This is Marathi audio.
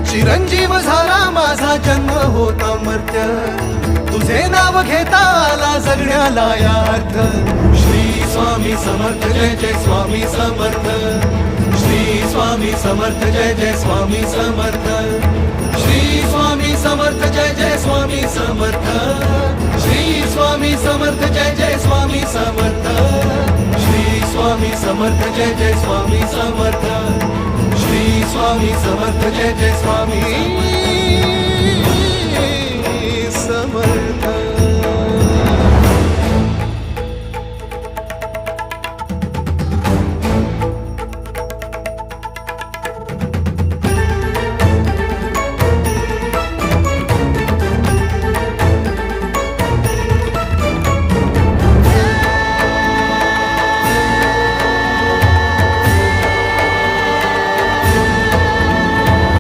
चिरंजीव झाला माझा जन्म होता मर्त्य, तुझे नाव घेता आला जगण्याला यार्थ. श्री स्वामी समर्थ जय जय स्वामी समर्थ, श्री स्वामी समर्थ जय जय स्वामी समर्थ, श्री स्वामी समर्थ जय जय स्वामी समर्थ, श्री स्वामी समर्थ जय जय स्वामी समर्थ, श्री स्वामी समर्थ जय जय स्वामी समर्थ, श्री स्वामी समर्थ जय जय स्वामी